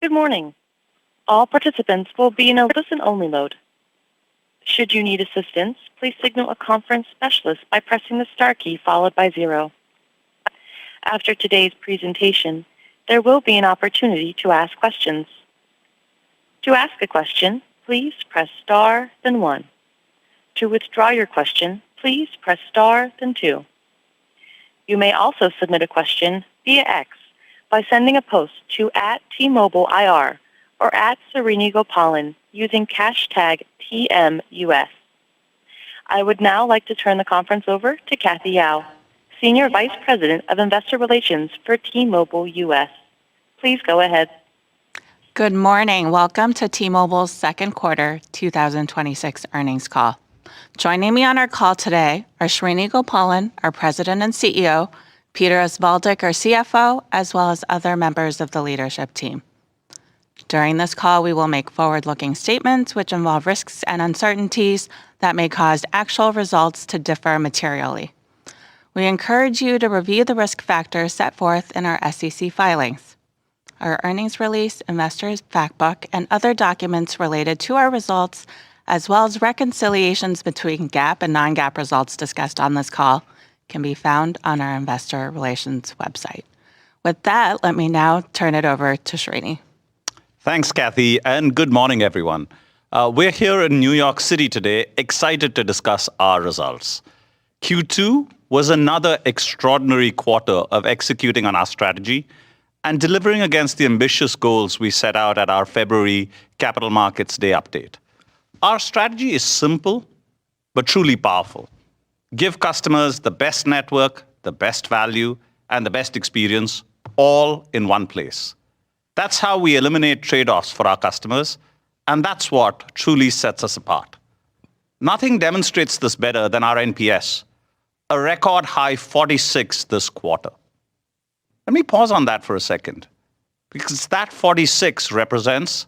Good morning. All participants will be in a listen-only mode. Should you need assistance, please signal a conference specialist by pressing the star key followed by 0. After today's presentation, there will be an opportunity to ask questions. To ask a question, please press star, then 1. To withdraw your question, please press star, then 2. You may also submit a question via X by sending a post to @TMobileIR or @SereniGopalan using hashtag TMUS. I would now like to turn the conference over to Kathy Yao, Senior Vice President of Investor Relations for T-Mobile US. Please go ahead. Good morning. Welcome to T-Mobile's second quarter 2026 earnings call. Joining me on our call today are Srini Gopalan, our President and CEO, Peter Osvaldik, our CFO, as well as other members of the leadership team. During this call, we will make forward-looking statements which involve risks and uncertainties that may cause actual results to differ materially. We encourage you to review the risk factors set forth in our SEC filings. Our earnings release, investors fact book, and other documents related to our results, as well as reconciliations between GAAP and non-GAAP results discussed on this call, can be found on our investor relations website. With that, let me now turn it over to Srini. Thanks, Kathy, and good morning, everyone. We're here in New York City today, excited to discuss our results. Q2 was another extraordinary quarter of executing on our strategy and delivering against the ambitious goals we set out at our February Capital Markets Day update. Our strategy is simple, but truly powerful. Give customers the best network, the best value, and the best experience, all in one place. That's how we eliminate trade-offs for our customers, and that's what truly sets us apart. Nothing demonstrates this better than our NPS, a record high 46 this quarter. Let me pause on that for a second, because that 46 represents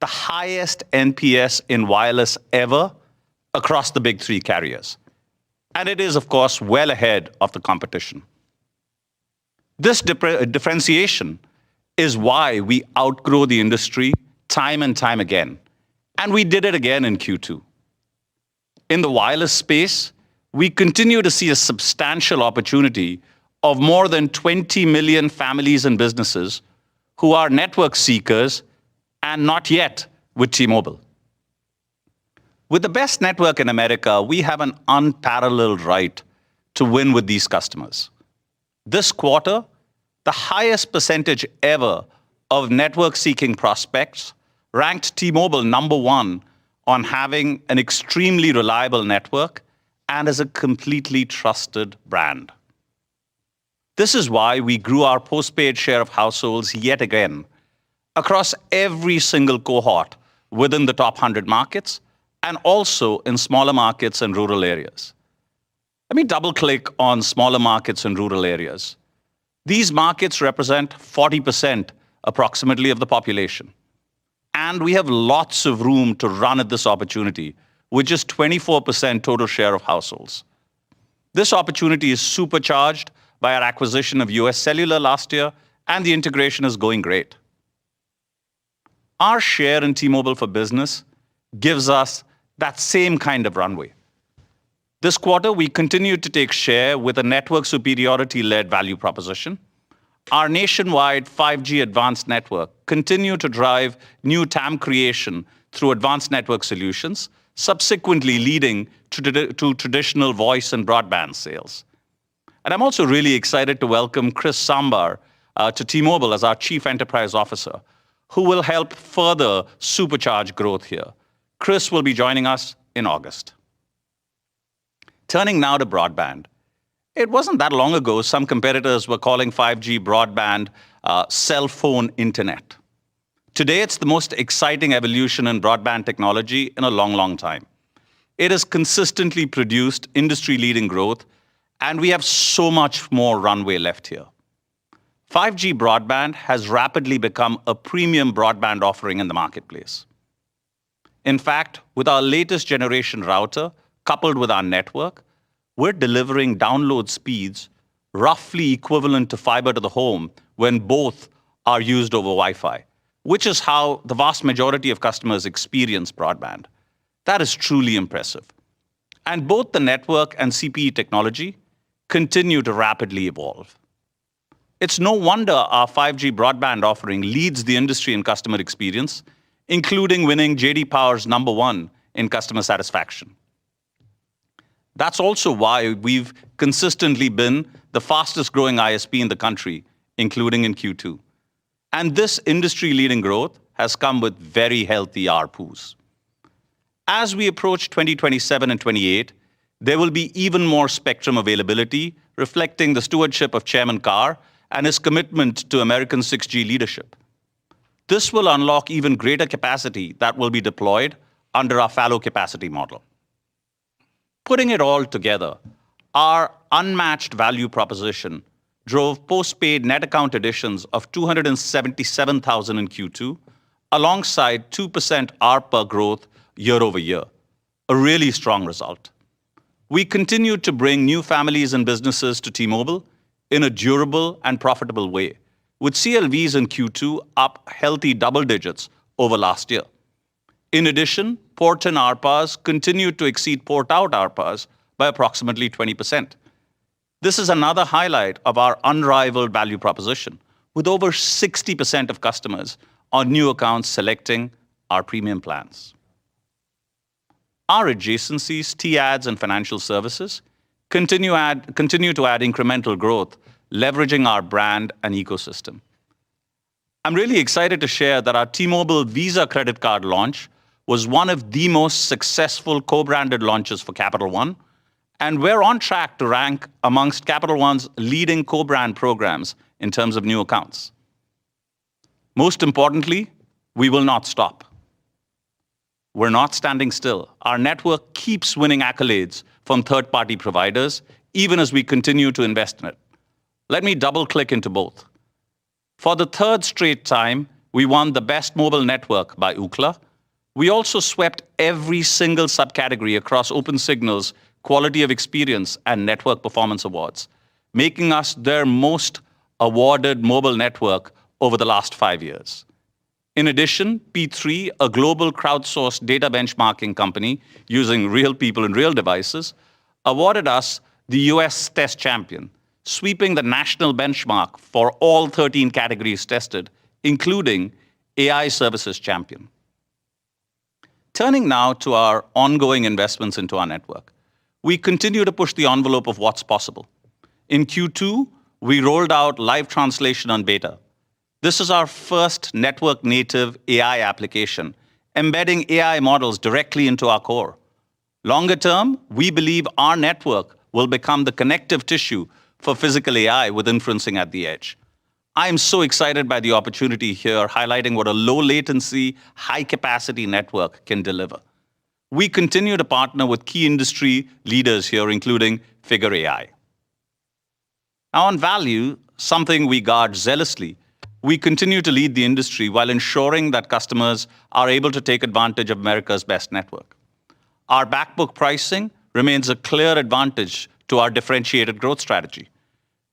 the highest NPS in wireless ever across the big three carriers. And it is, of course, well ahead of the competition. This differentiation is why we outgrow the industry time and time again. And we did it again in Q2. In the wireless space, we continue to see a substantial opportunity of more than 20 million families and businesses who are network seekers and not yet with T-Mobile. With the best network in America, we have an unparalleled right to win with these customers. This quarter, the highest percentage ever of network-seeking prospects ranked T-Mobile number 1 on having an extremely reliable network and as a completely trusted brand. This is why we grew our postpaid share of households yet again across every single cohort within the top 100 markets and also in smaller markets and rural areas. Let me double-click on smaller markets and rural areas. These markets represent 40% approximately of the population. And we have lots of room to run at this opportunity with just 24% total share of households. This opportunity is supercharged by our acquisition of US Cellular last year, and the integration is going great. Our share in T-Mobile for Business gives us that same kind of runway. This quarter, we continued to take share with a network superiority-led value proposition. Our nationwide 5G advanced network continued to drive new TAM creation through advanced network solutions, subsequently leading to traditional voice and broadband sales. And I'm also really excited to welcome Chris Sambar to T-Mobile as our Chief Enterprise Officer, who will help further supercharge growth here. Chris will be joining us in August. Turning now to broadband. It wasn't that long ago some competitors were calling 5G broadband cell phone internet. Today, it's the most exciting evolution in broadband technology in a long, long time. It has consistently produced industry-leading growth, and we have so much more runway left here. 5G broadband has rapidly become a premium broadband offering in the marketplace. In fact, with our latest generation router, coupled with our network, we're delivering download speeds roughly equivalent to fiber to the home when both are used over Wi-Fi, which is how the vast majority of customers experience broadband. That is truly impressive. And both the network and CPE technology continue to rapidly evolve. It's no wonder our 5G broadband offering leads the industry in customer experience, including winning J.D. Power's #1 in customer satisfaction. That's also why we've consistently been the fastest growing ISP in the country, including in Q2. And this industry-leading growth has come with very healthy ARPUs. As we approach 2027 and 28, there will be even more spectrum availability, reflecting the stewardship of Chairman Carr and his commitment to American 6G leadership. This will unlock even greater capacity that will be deployed under our fallow capacity model. Putting it all together, our unmatched value proposition drove postpaid net account additions of 277,000 in Q2, alongside 2% ARPA growth year over year, a really strong result. We continued to bring new families and businesses to T-Mobile in a durable and profitable way, with CLVs in Q2 up healthy double digits over last year. In addition, port-in ARPAs continued to exceed port-out ARPAs by approximately 20%. This is another highlight of our unrivaled value proposition, with over 60% of customers on new accounts selecting our premium plans. Our adjacencies, T-Ads, and financial services continue to add incremental growth, leveraging our brand and ecosystem. I'm really excited to share that our T-Mobile Visa credit card launch was one of the most successful co-branded launches for Capital One, and we're on track to rank amongst Capital One's leading co-brand programs in terms of new accounts. Most importantly, we will not stop. We're not standing still. Our network keeps winning accolades from third-party providers, even as we continue to invest in it. Let me double-click into both. For the third straight time, we won the Best Mobile Network by Ookla. We also swept every single subcategory across Opensignal's Quality of Experience and Network Performance Awards, making us their most awarded mobile network over the last 5 years. In addition, P3, a global crowdsourced data benchmarking company using real people and real devices, awarded us the US Test Champion, sweeping the national benchmark for all 13 categories tested, including AI Services Champion. Turning now to our ongoing investments into our network, we continue to push the envelope of what's possible. In Q2, we rolled out live translation on beta. This is our first network-native AI application, embedding AI models directly into our core. Longer term, we believe our network will become the connective tissue for physical AI with inferencing at the edge. I am so excited by the opportunity here, highlighting what a low-latency, high-capacity network can deliver. We continue to partner with key industry leaders here, including Figure AI. Now, on value, something we guard zealously, we continue to lead the industry while ensuring that customers are able to take advantage of America's best network. Our backbook pricing remains a clear advantage to our differentiated growth strategy.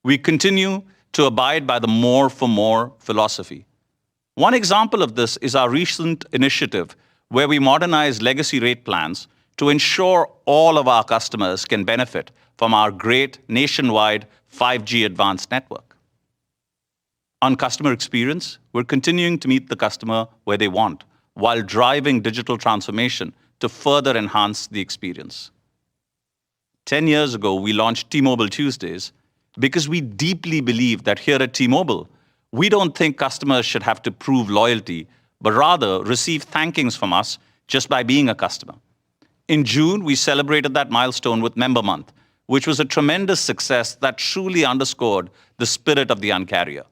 We continue to abide by the more for more philosophy. One example of this is our recent initiative where we modernize legacy rate plans to ensure all of our customers can benefit from our great nationwide 5G advanced network. On customer experience, we're continuing to meet the customer where they want, while driving digital transformation to further enhance the experience. 10 years ago, we launched T-Mobile Tuesdays because we deeply believe that here at T-Mobile, we don't think customers should have to prove loyalty, but rather receive thankings from us just by being a customer. In June, we celebrated that milestone with Member Month, which was a tremendous success that truly underscored the spirit of the Un-carrier.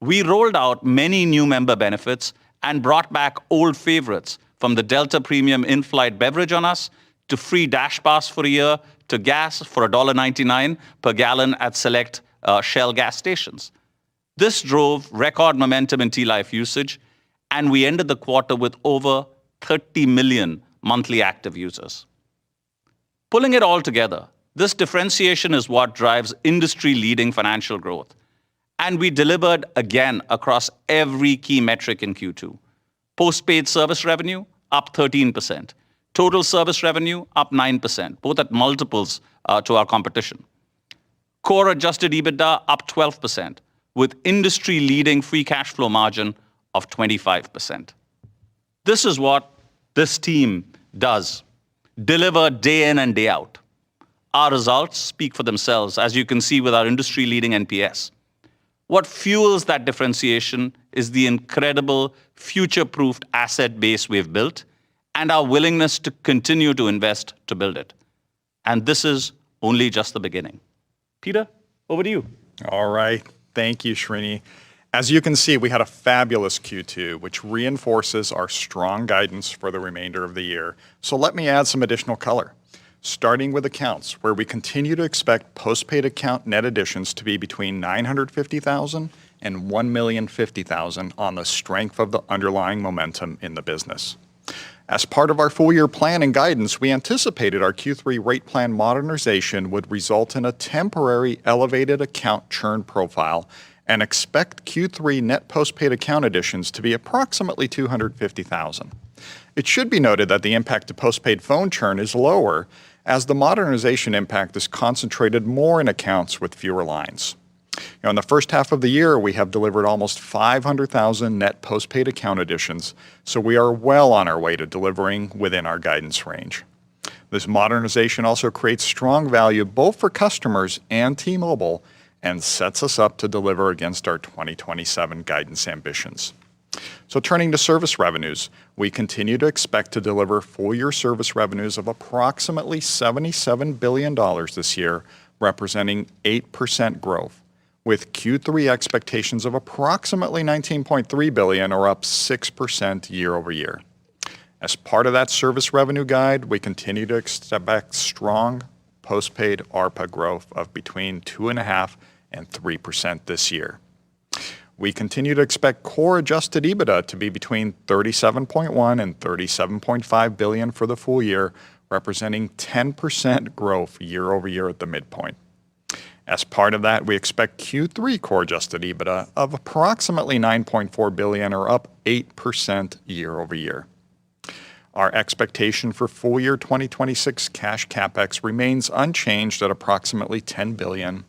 We rolled out many new member benefits and brought back old favorites, from the Delta Premium in-flight beverage on us, to free Dash Pass for a year, to gas for $1.99 per gallon at select Shell gas stations. This drove record momentum in T-Life usage, and we ended the quarter with over 30 million monthly active users. Pulling it all together, this differentiation is what drives industry-leading financial growth. And we delivered again across every key metric in Q2. Postpaid service revenue up 13%. Total service revenue up 9%, both at multiples to our competition. Core adjusted EBITDA up 12%, with industry-leading free cash flow margin of 25%. This is what this team does, deliver day in and day out. Our results speak for themselves, as you can see with our industry-leading NPS. What fuels that differentiation is the incredible future-proofed asset base we've built and our willingness to continue to invest to build it. And this is only just the beginning. Peter, over to you. All right. Thank you, Srini. As you can see, we had a fabulous Q2, which reinforces our strong guidance for the remainder of the year. So let me add some additional color. Starting with accounts, where we continue to expect postpaid account net additions to be between 950,000 and 1,050,000 on the strength of the underlying momentum in the business. As part of our full-year plan and guidance, we anticipated our Q3 rate plan modernization would result in a temporary elevated account churn profile and expect Q3 net postpaid account additions to be approximately 250,000. It should be noted that the impact to postpaid phone churn is lower, as the modernization impact is concentrated more in accounts with fewer lines. In the first half of the year, we have delivered almost 500,000 net postpaid account additions, so we are well on our way to delivering within our guidance range. This modernization also creates strong value both for customers and T-Mobile and sets us up to deliver against our 2027 guidance ambitions. So turning to service revenues, we continue to expect to deliver full-year service revenues of approximately $77 billion this year, representing 8% growth, with Q3 expectations of approximately $19.3 billion, or up 6% year over year. As part of that service revenue guide, we continue to expect strong postpaid ARPA growth of between 2.5% and 3% this year. We continue to expect core adjusted EBITDA to be between $37.1 and $37.5 billion for the full year, representing 10% growth year over year at the midpoint. As part of that, we expect Q3 core adjusted EBITDA of approximately $9.4 billion, or up 8% year over year. Our expectation for full year 2026 cash CapEx remains unchanged at approximately $10 billion.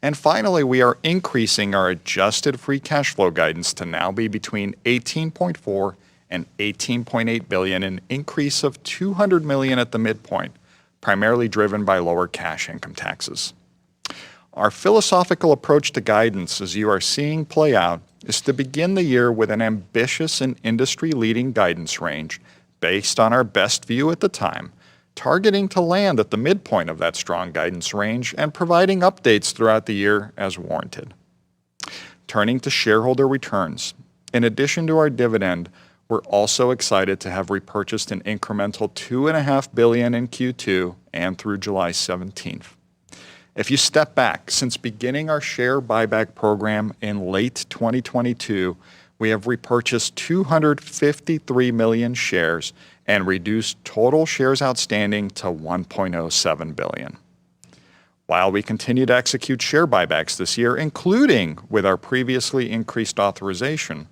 And finally, we are increasing our adjusted free cash flow guidance to now be between $18.4 and $18.8 billion, an increase of $200 million at the midpoint, primarily driven by lower cash income taxes. Our philosophical approach to guidance, as you are seeing play out, is to begin the year with an ambitious and industry-leading guidance range based on our best view at the time, targeting to land at the midpoint of that strong guidance range and providing updates throughout the year as warranted. Turning to shareholder returns, in addition to our dividend, we're also excited to have repurchased an incremental $2.5 billion in Q2 and through July 17th. If you step back, since beginning our share buyback program in late 2022, we have repurchased 253 million shares and reduced total shares outstanding to 1.07 billion. While we continue to execute share buybacks this year, including with our previously increased authorization,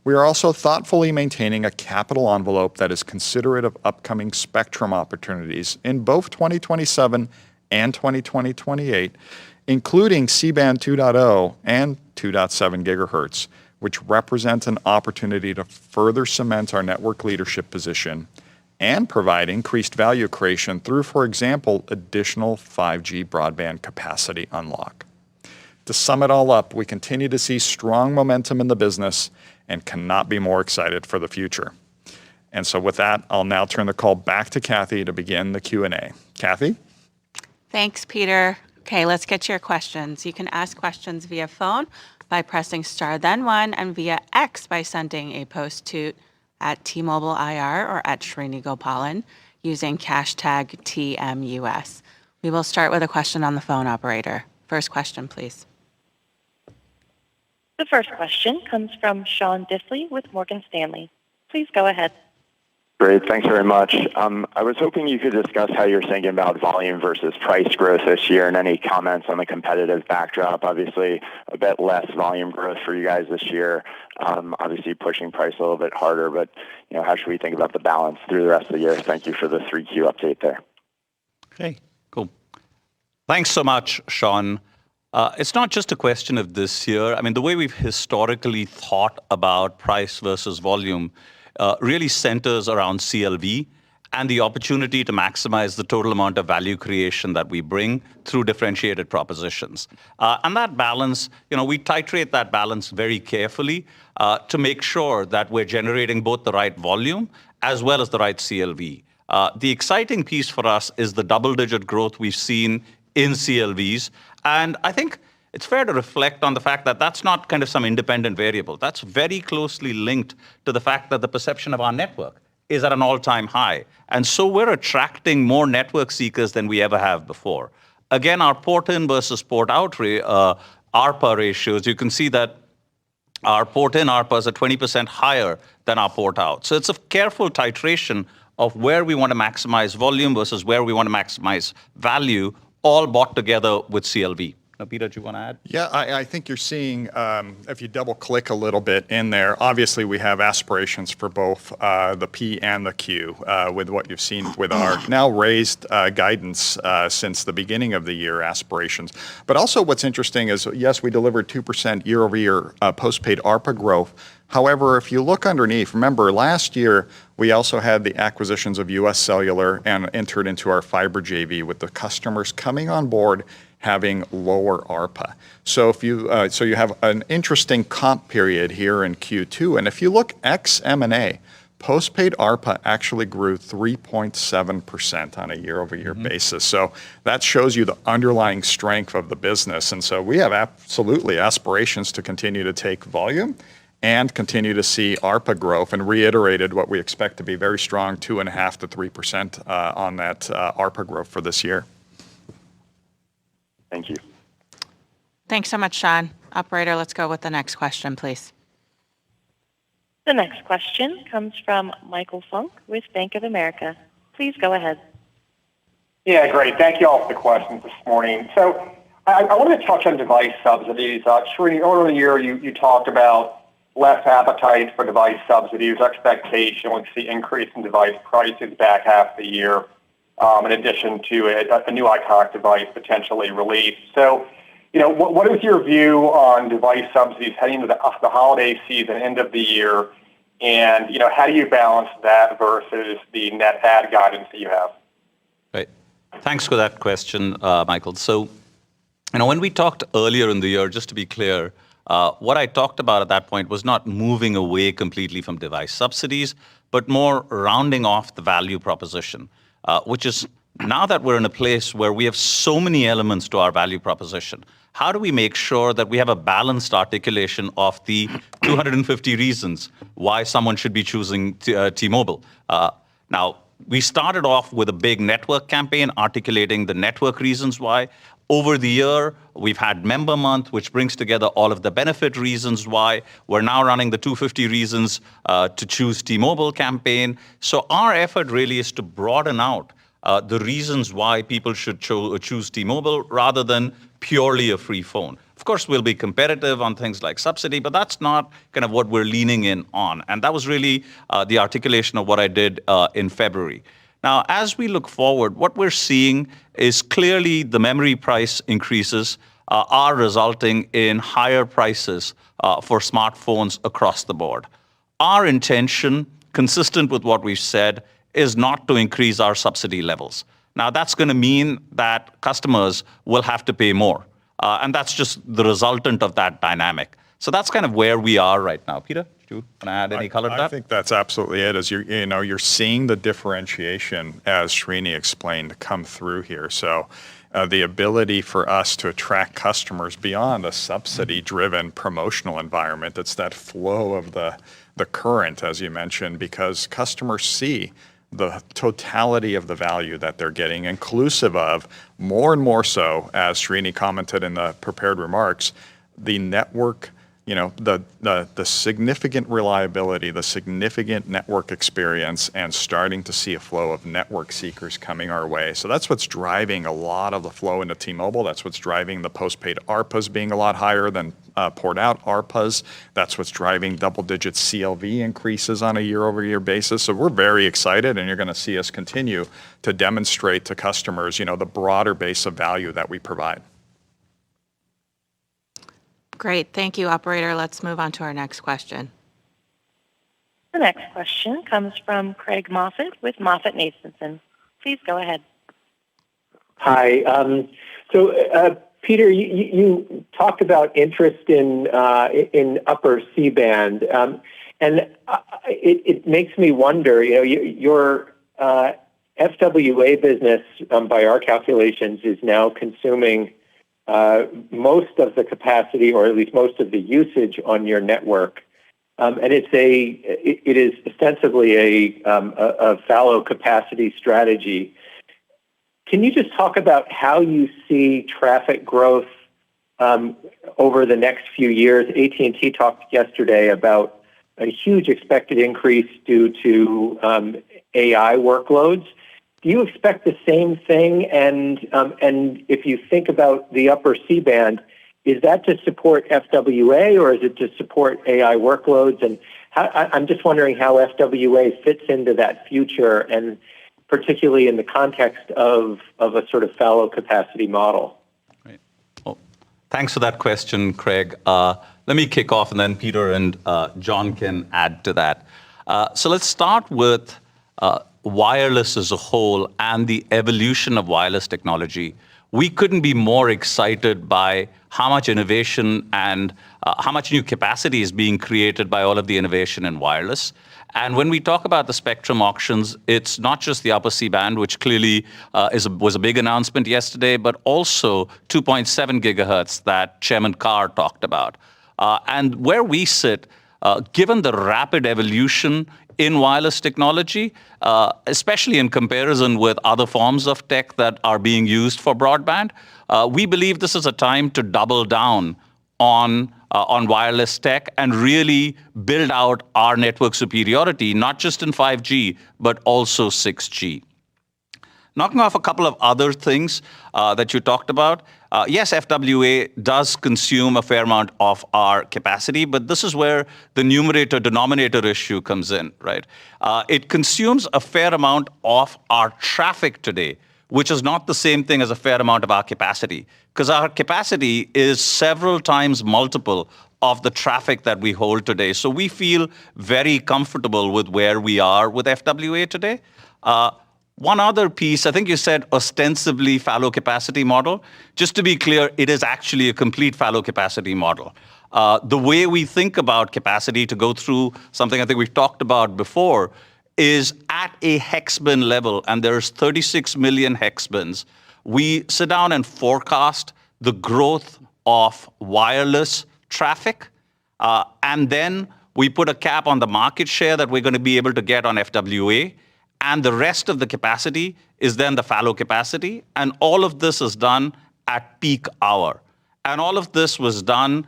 we are also thoughtfully maintaining a capital envelope that is considerate of upcoming spectrum opportunities in both 2027 and 2028, including C-band 2.0 and 2.7 gigahertz, which represent an opportunity to further cement our network leadership position and provide increased value creation through, for example, additional 5G broadband capacity unlock. To sum it all up, we continue to see strong momentum in the business and cannot be more excited for the future. And so with that, I'll now turn the call back to Kathy to begin the Q&A. Kathy? Thanks, Peter. Okay, let's get to your questions. You can ask questions via phone by pressing star then one, and via X by sending a post to @TMobileIR or @SriniGopalan using hashtag TMUS. We will start with a question on the phone, operator. First question, please. The first question comes from Sean Diffley with Morgan Stanley. Please go ahead. Great. Thanks very much. I was hoping you could discuss how you're thinking about volume versus price growth this year and any comments on the competitive backdrop. Obviously, a bit less volume growth for you guys this year. Obviously, pushing price a little bit harder, but how should we think about the balance through the rest of the year? Thank you for the 3Q update there. Okay, cool. Thanks so much, Sean. It's not just a question of this year. I mean, the way we've historically thought about price versus volume really centers around CLV and the opportunity to maximize the total amount of value creation that we bring through differentiated propositions. And that balance, we titrate that balance very carefully to make sure that we're generating both the right volume as well as the right CLV. The exciting piece for us is the double-digit growth we've seen in CLVs. And I think it's fair to reflect on the fact that that's not kind of some independent variable. That's very closely linked to the fact that the perception of our network is at an all-time high. And so we're attracting more network seekers than we ever have before. Again, our port-in versus port-out ARPA ratios, you can see that our port-in ARPAs are 20% higher than our port-out. So it's a careful titration of where we want to maximize volume versus where we want to maximize value, all bought together with CLV. Now, Peter, do you want to add? Yeah, I think you're seeing, if you double click a little bit in there, obviously we have aspirations for both the P and the Q with what you've seen with our now raised guidance since the beginning of the year aspirations. But also what's interesting is, yes, we delivered 2% year over year postpaid ARPA growth. However, if you look underneath, remember last year we also had the acquisitions of US Cellular and entered into our fiber JV with the customers coming on board having lower ARPA. So if you you have an interesting comp period here in Q2, and if you look ex M&A, postpaid ARPA actually grew 3.7% on a year-over-year basis. So that shows you the underlying strength of the business, and so we have absolutely aspirations to continue to take volume and continue to see ARPA growth, and reiterated what we expect to be very strong 2.5% to 3% on that ARPA growth for this year. Thank you. Thanks so much, Sean. Operator, let's go with the next question, please. The next question comes from Michael Funk with Bank of America. Please go ahead. Yeah, great. Thank you all for the questions this morning. So I wanted to touch on device subsidies. Srini, earlier in the year, you talked about less appetite for device subsidies, expectation once the increase in device prices back half of the year, in addition to a new iconic device potentially released. So, what is your view on device subsidies heading into the holiday season, end of the year? And, how do you balance that versus the net add guidance that you have? Right. Thanks for that question, Michael. So, when we talked earlier in the year, just to be clear, what I talked about at that point was not moving away completely from device subsidies, but more rounding off the value proposition, which is now that we're in a place where we have so many elements to our value proposition, how do we make sure that we have a balanced articulation of the 250 reasons why someone should be choosing T-Mobile? Now, we started off with a big network campaign articulating the network reasons why. Over the year, we've had Member Month, which brings together all of the benefit reasons why. We're now running the 250 reasons to choose T-Mobile campaign. So our effort really is to broaden out the reasons why people should choose T-Mobile rather than purely a free phone. Of course, we'll be competitive on things like subsidy, but that's not kind of what we're leaning in on. And that was really the articulation of what I did in February. Now, as we look forward, what we're seeing is clearly the memory price increases are resulting in higher prices for smartphones across the board. Our intention, consistent with what we've said, is not to increase our subsidy levels. Now, that's going to mean that customers will have to pay more. And that's just the resultant of that dynamic. So that's kind of where we are right now. Peter, do you want to add any color to that? I think that's absolutely it. As you're seeing the differentiation, as Srini explained, come through here. So the ability for us to attract customers beyond a subsidy-driven promotional environment, it's that flow of the current, as you mentioned, because customers see the totality of the value that they're getting, inclusive of more and more so, as Srini commented in the prepared remarks, the network the significant reliability, the significant network experience, and starting to see a flow of network seekers coming our way. So that's what's driving a lot of the flow into T-Mobile. That's what's driving the postpaid ARPAs being a lot higher than port out ARPAs. That's what's driving double-digit CLV increases on a year-over-year basis. So we're very excited, and you're going to see us continue to demonstrate to customers, the broader base of value that we provide. Great. Thank you, operator. Let's move on to our next question. The next question comes from Craig Moffett with MoffettNathanson. Please go ahead. Hi. Peter, you talked about interest in upper C-band, and it makes me wonder. Your FWA business, by our calculations, is now consuming most of the capacity, or at least most of the usage on your network, and it is ostensibly a fallow capacity strategy. Can you just talk about how you see traffic growth over the next few years? AT&T talked yesterday about a huge expected increase due to AI workloads. Do you expect the same thing? And if you think about the upper C-band, is that to support FWA or is it to support AI workloads? And I'm just wondering how FWA fits into that future, and particularly in the context of a sort of fallow capacity model. Right. Well, thanks for that question, Craig. Let me kick off, and then Peter and John can add to that. So let's start with wireless as a whole and the evolution of wireless technology. We couldn't be more excited by how much innovation and how much new capacity is being created by all of the innovation in wireless. And when we talk about the spectrum auctions, it's not just the upper C-band, which clearly was a big announcement yesterday, but also 2.7 gigahertz that Chairman Carr talked about. And where we sit, given the rapid evolution in wireless technology, especially in comparison with other forms of tech that are being used for broadband, we believe this is a time to double down on wireless tech and really build out our network superiority, not just in 5G, but also 6G. Knocking off a couple of other things that you talked about. Yes, FWA does consume a fair amount of our capacity, but this is where the numerator-denominator issue comes in, right? It consumes a fair amount of our traffic today, which is not the same thing as a fair amount of our capacity, because our capacity is several times multiple of the traffic that we hold today. So we feel very comfortable with where we are with FWA today. One other piece, I think you said ostensibly fallow capacity model. Just to be clear, it is actually a complete fallow capacity model. The way we think about capacity, to go through something I think we've talked about before, is at a hex bin level, and there's 36 million hex bins. We sit down and forecast the growth of wireless traffic, and then we put a cap on the market share that we're going to be able to get on FWA, and the rest of the capacity is then the fallow capacity, and all of this is done at peak hour. And all of this was done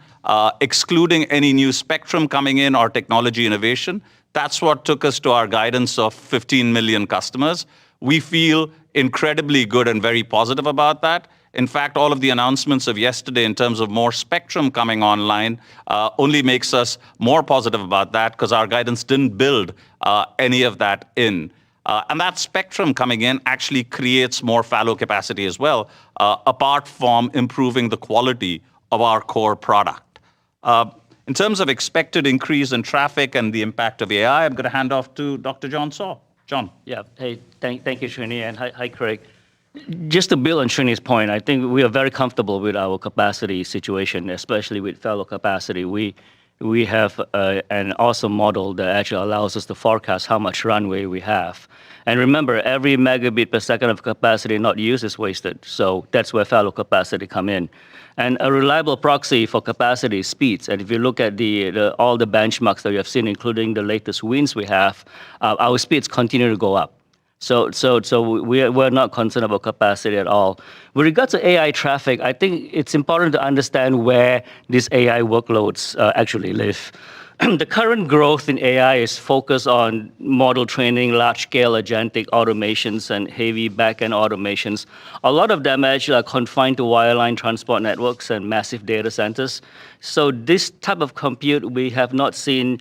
excluding any new spectrum coming in or technology innovation. That's what took us to our guidance of 15 million customers. We feel incredibly good and very positive about that. In fact, all of the announcements of yesterday in terms of more spectrum coming online only makes us more positive about that, because our guidance didn't build any of that in. And that spectrum coming in actually creates more fallow capacity as well, apart from improving the quality of our core product. In terms of expected increase in traffic and the impact of AI, I'm going to hand off to Dr. John Saw. John. Yeah. Hey, thank you, Srini, and hi, Craig. Just to build on Srini's point, I think we are very comfortable with our capacity situation, especially with fallow capacity. We have an awesome model that actually allows us to forecast how much runway we have. And remember, every megabit per second of capacity not used is wasted. So that's where fallow capacity come in. And a reliable proxy for capacity is speeds. And if you look at all the benchmarks that you have seen, including the latest wins we have, our speeds continue to go up. So we're not concerned about capacity at all. With regards to AI traffic, I think it's important to understand where these AI workloads actually live. The current growth in AI is focused on model training, large-scale agentic automations, and heavy back-end automations. A lot of them actually are confined to wireline transport networks and massive data centers. So this type of compute we have not seen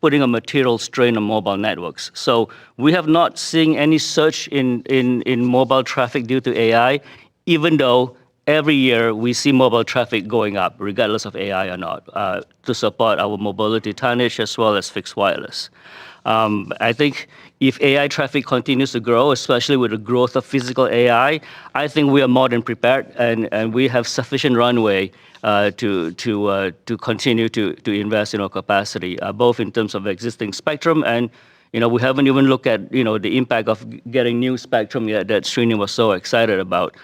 putting a material strain on mobile networks. So we have not seen any surge in mobile traffic due to AI, even though every year we see mobile traffic going up, regardless of AI or not, to support our mobility tonnage as well as fixed wireless. I think if AI traffic continues to grow, especially with the growth of physical AI, I think we are more than prepared, and we have sufficient runway to continue to invest in our capacity, both in terms of existing spectrum and we haven't even looked at the impact of getting new spectrum yet that Srini was so excited about.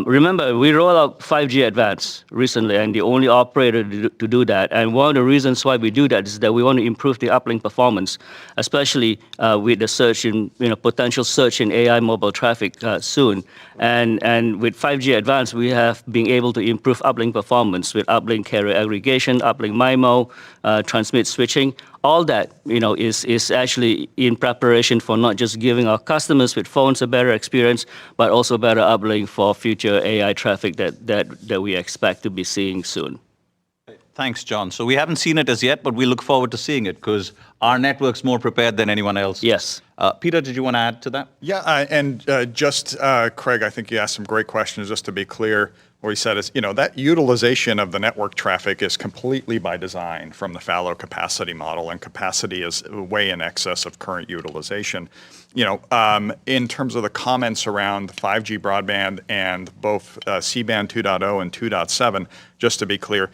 Remember, we rolled out 5G Advanced recently, and the only operator to do that. And one of the reasons why we do that is that we want to improve the uplink performance, especially with the surge in potential surge in AI mobile traffic soon. And with 5G Advanced, we have been able to improve uplink performance with uplink carrier aggregation, uplink MIMO, transmit switching. All that is actually in preparation for not just giving our customers with phones a better experience, but also better uplink for future AI traffic that we expect to be seeing soon. Thanks, John. So we haven't seen it as yet, but we look forward to seeing it because our network's more prepared than anyone else. Yes. Peter, did you want to add to that? Yeah, Craig, I think you asked some great questions. Just to be clear, what he said is, that utilization of the network traffic is completely by design from the fallow capacity model, and capacity is way in excess of current utilization. In terms of the comments around 5G broadband and both C-band 2.0 and 2.7, just to be clear,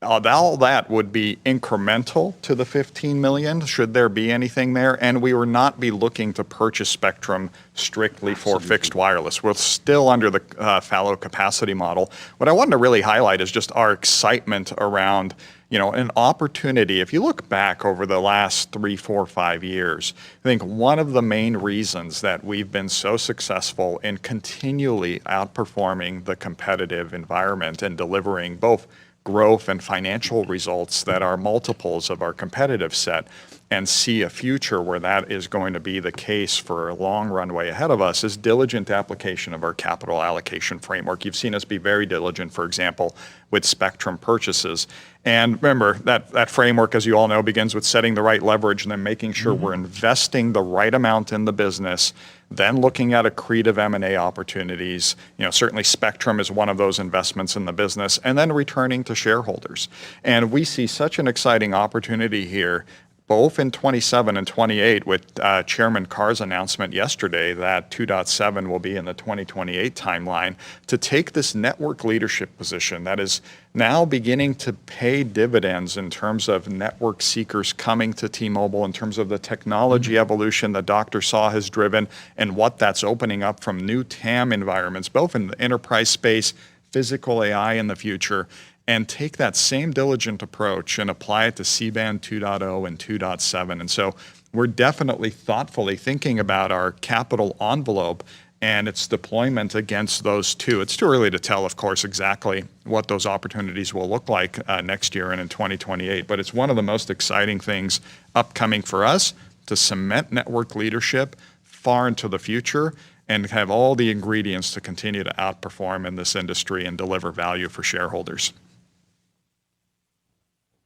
all that would be incremental to the 15 million, should there be anything there, and we will not be looking to purchase spectrum strictly for fixed wireless. We're still under the fallow capacity model. What I wanted to really highlight is just our excitement around an opportunity. If you look back over the last 3, 4, 5 years, I think one of the main reasons that we've been so successful in continually outperforming the competitive environment and delivering both growth and financial results that are multiples of our competitive set, and see a future where that is going to be the case for a long runway ahead of us, is diligent application of our capital allocation framework. You've seen us be very diligent, for example, with spectrum purchases. And remember, that framework, as you all know, begins with setting the right leverage and then making sure we're investing the right amount in the business, then looking at accretive M&A opportunities. Certainly spectrum is one of those investments in the business, and then returning to shareholders. And we see such an exciting opportunity here, both in 27 and 28, with Chairman Carr's announcement yesterday that 2.7 will be in the 2028 timeline, to take this network leadership position that is now beginning to pay dividends in terms of network seekers coming to T-Mobile, in terms of the technology evolution that Dr. Saw has driven, and what that's opening up from new TAM environments, both in the enterprise space, physical AI in the future, and take that same diligent approach and apply it to C-band 2.0 and 2.7. And so we're definitely thoughtfully thinking about our capital envelope and its deployment against those two. It's too early to tell, of course, exactly what those opportunities will look like next year and in 2028, but it's one of the most exciting things upcoming for us to cement network leadership far into the future and have all the ingredients to continue to outperform in this industry and deliver value for shareholders.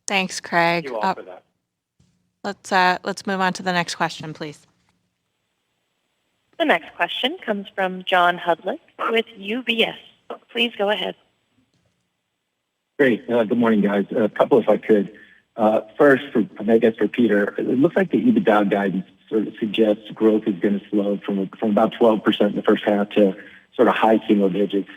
Thanks, Craig. Thank you all for that. Let's move on to the next question, please. The next question comes from John Hodulik with UBS. Please go ahead. Great. Good morning, guys. A couple, if I could. First, I guess for Peter, it looks like the EBITDA guidance sort of suggests growth is going to slow from about 12% in the first half to sort of high single digits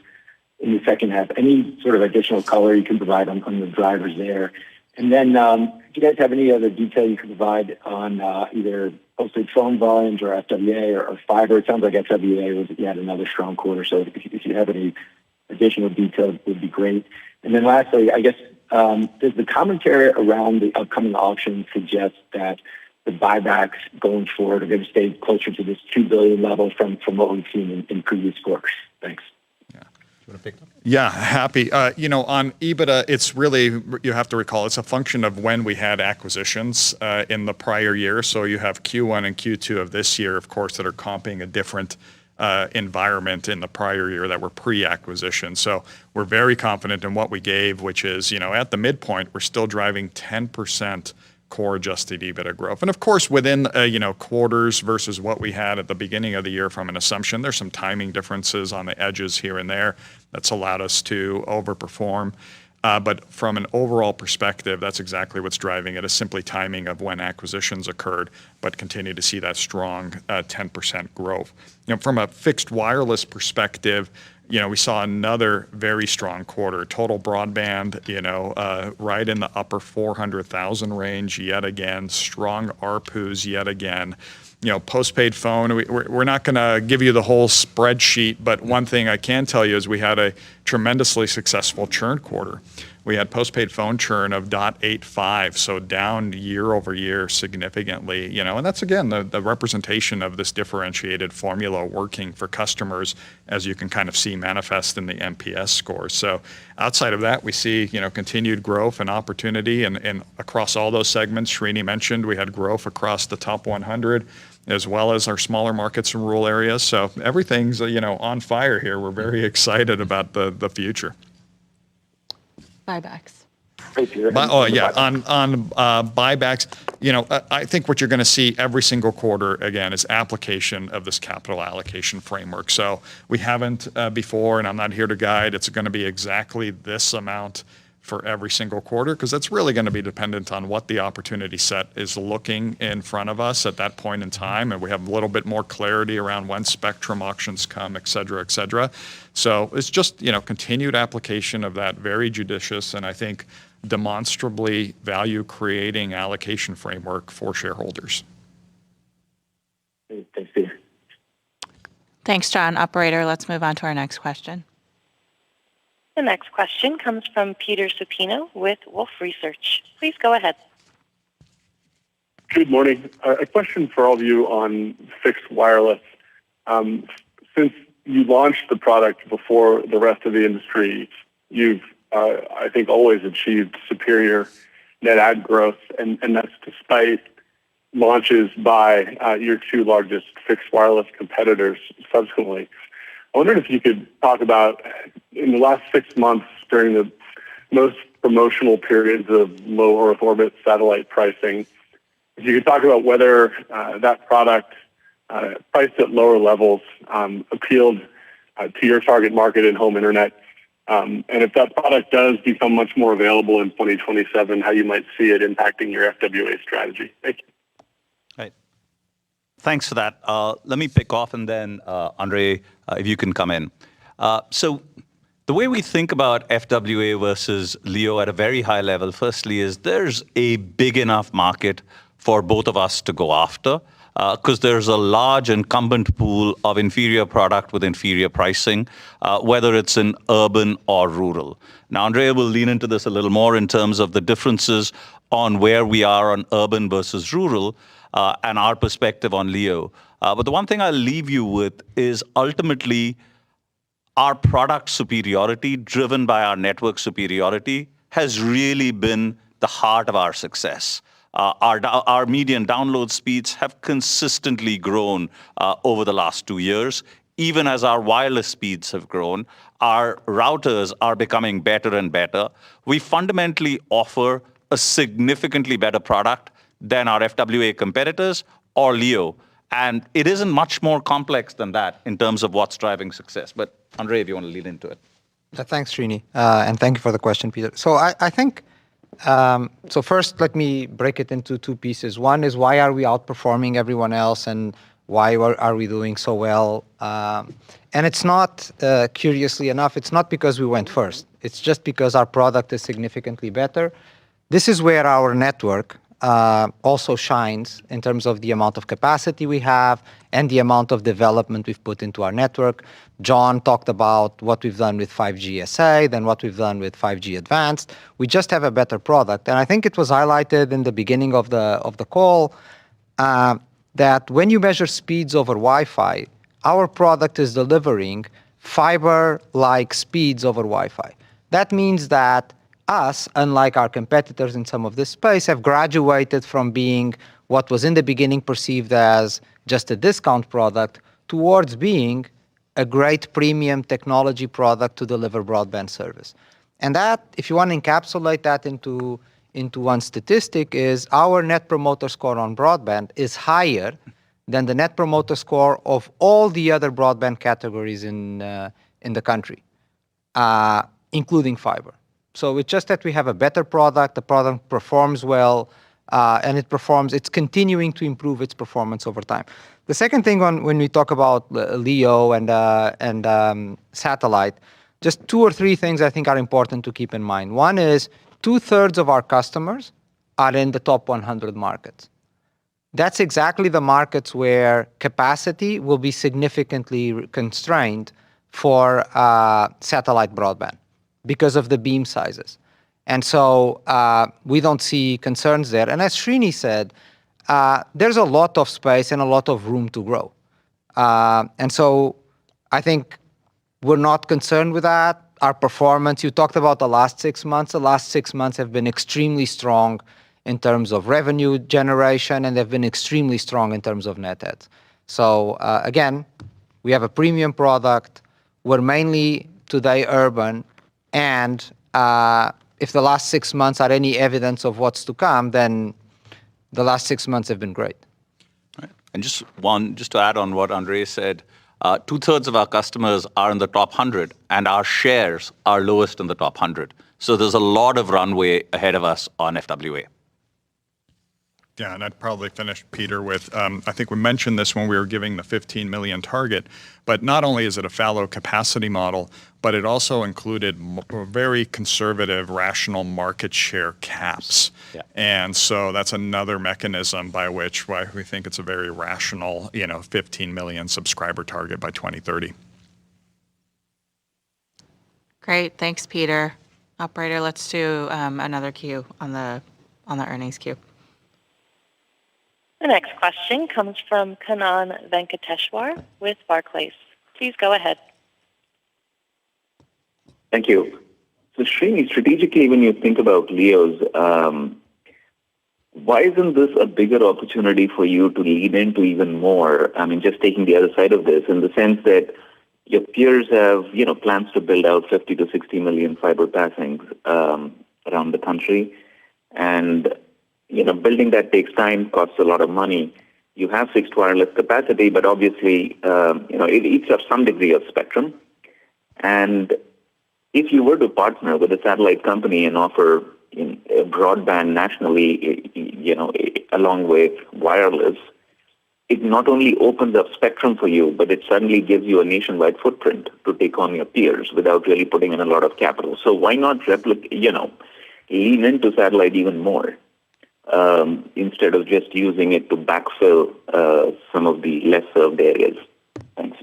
in the second half. Any sort of additional color you can provide on the drivers there? And then do you guys have any other detail you can provide on either postpaid phone volumes or FWA or fiber? It sounds like FWA had another strong quarter, so if you have any additional detail, it would be great. And then lastly, I guess, does the commentary around the upcoming auction suggest that the buybacks going forward are going to stay closer to this $2 billion level from what we've seen in previous quarters? Thanks. Yeah, happy. On EBITDA, it's really, you have to recall, it's a function of when we had acquisitions in the prior year. So you have Q1 and Q2 of this year, of course, that are comping a different environment in the prior year that were pre-acquisition. So we're very confident in what we gave, which is, at the midpoint, we're still driving 10% core adjusted EBITDA growth. And of course, within, quarters versus what we had at the beginning of the year from an assumption, there's some timing differences on the edges here and there that's allowed us to overperform. But from an overall perspective, that's exactly what's driving it, is simply timing of when acquisitions occurred, but continue to see that strong 10% growth. From a fixed wireless perspective, we saw another very strong quarter. Total broadband, right in the upper 400,000 range yet again. Strong ARPUs yet again. Postpaid phone, we're not going to give you the whole spreadsheet, but one thing I can tell you is we had a tremendously successful churn quarter. We had postpaid phone churn of 0.85, so down year over year significantly, and that's again the representation of this differentiated formula working for customers, as you can kind of see manifest in the NPS scores. So outside of that, we see continued growth and opportunity, and across all those segments. Srini mentioned we had growth across the top 100, as well as our smaller markets and rural areas. So everything's on fire here. We're very excited about the future. Buybacks. On buybacks, I think what you're going to see every single quarter, again, is application of this capital allocation framework. So we haven't before, and I'm not here to guide, it's going to be exactly this amount for every single quarter, because that's really going to be dependent on what the opportunity set is looking in front of us at that point in time. And we have a little bit more clarity around when spectrum auctions come, et cetera, et cetera. So it's just, continued application of that very judicious and I think demonstrably value creating allocation framework for shareholders. Thanks, Peter. Thanks, John. Operator, let's move on to our next question. The next question comes from Peter Supino with Wolfe Research. Please go ahead. Good morning. A question for all of you on fixed wireless. Since you launched the product before the rest of the industry, you've, I think, always achieved superior net add growth, and that's despite launches by your two largest fixed wireless competitors subsequently. I wondered if you could talk about, in the last 6 months during the most promotional periods of low Earth orbit satellite pricing, if you could talk about whether that product priced at lower levels appealed to your target market in home internet, and if that product does become much more available in 2027, how you might see it impacting your FWA strategy. Thank you. Right. Thanks for that. Let me pick off and then Andre, if you can come in. So the way we think about FWA versus LEO at a very high level, firstly, is there's a big enough market for both of us to go after, because there's a large incumbent pool of inferior product with inferior pricing, whether it's in urban or rural. Now, Andrea will lean into this a little more in terms of the differences on where we are on urban versus rural, and our perspective on LEO. But the one thing I'll leave you with is ultimately our product superiority driven by our network superiority has really been the heart of our success. Our median download speeds have consistently grown over the last 2 years. Even as our wireless speeds have grown, our routers are becoming better and better. We fundamentally offer a significantly better product than our FWA competitors or LEO. And it isn't much more complex than that in terms of what's driving success. But Andre, if you want to lean into it. Thanks, Srini. And thank you for the question, Peter. So I think, so first, let me break it into two pieces. One is, why are we outperforming everyone else, and why are we doing so well? And it's not, curiously enough, it's not because we went first. It's just because our product is significantly better. This is where our network also shines in terms of the amount of capacity we have and the amount of development we've put into our network. John talked about what we've done with 5G SA, then what we've done with 5G Advanced. We just have a better product. And I think it was highlighted in the beginning of the call. that when you measure speeds over Wi-Fi, our product is delivering fiber-like speeds over Wi-Fi. That means that us, unlike our competitors in some of this space, have graduated from being what was in the beginning perceived as just a discount product towards being a great premium technology product to deliver broadband service. And that, if you want to encapsulate that into one statistic, is our net promoter score on broadband is higher than the net promoter score of all the other broadband categories in the country, including fiber. So it's just that we have a better product, the product performs well, and it's continuing to improve its performance over time. The second thing when we talk about LEO and satellite, just 2 or 3 things I think are important to keep in mind. One is 2/3 of our customers are in the top 100 markets. That's exactly the markets where capacity will be significantly constrained for satellite broadband because of the beam sizes. And so we don't see concerns there. And as Srini said, there's a lot of space and a lot of room to grow. And so I think we're not concerned with that. Our performance, you talked about the last 6 months. The last 6 months have been extremely strong in terms of revenue generation, and they've been extremely strong in terms of net adds. So again, we have a premium product. We're mainly today urban, and if the last 6 months are any evidence of what's to come, then the last 6 months have been great. Right. And just to add on what Andrei said, 2/3 of our customers are in the top 100, and our shares are lowest in the top 100. So there's a lot of runway ahead of us on FWA. Yeah, and I'd probably finish, Peter, with, I think we mentioned this when we were giving the 15 million target, but not only is it a fallow capacity model, but it also included very conservative, rational market share caps. Yeah. And so that's another mechanism by which why we think it's a very rational, 15 million subscriber target by 2030. Great, thanks, Peter. Operator, let's do another queue on the earnings queue. The next question comes from Kannan Venkateshwar with Barclays. Please go ahead. Thank you. So Srini, strategically, when you think about LEOs, why isn't this a bigger opportunity for you to lean into even more? I mean, just taking the other side of this, in the sense that your peers have, plans to build out 50 to 60 million fiber passings around the country. And building that takes time, costs a lot of money. You have fixed wireless capacity, but obviously, it eats up some degree of spectrum. And if you were to partner with a satellite company and offer broadband nationally, along with wireless, it not only opens up spectrum for you, but it suddenly gives you a nationwide footprint to take on your peers without really putting in a lot of capital. So why not lean into satellite even more? Instead of just using it to backfill some of the less served areas. Thanks.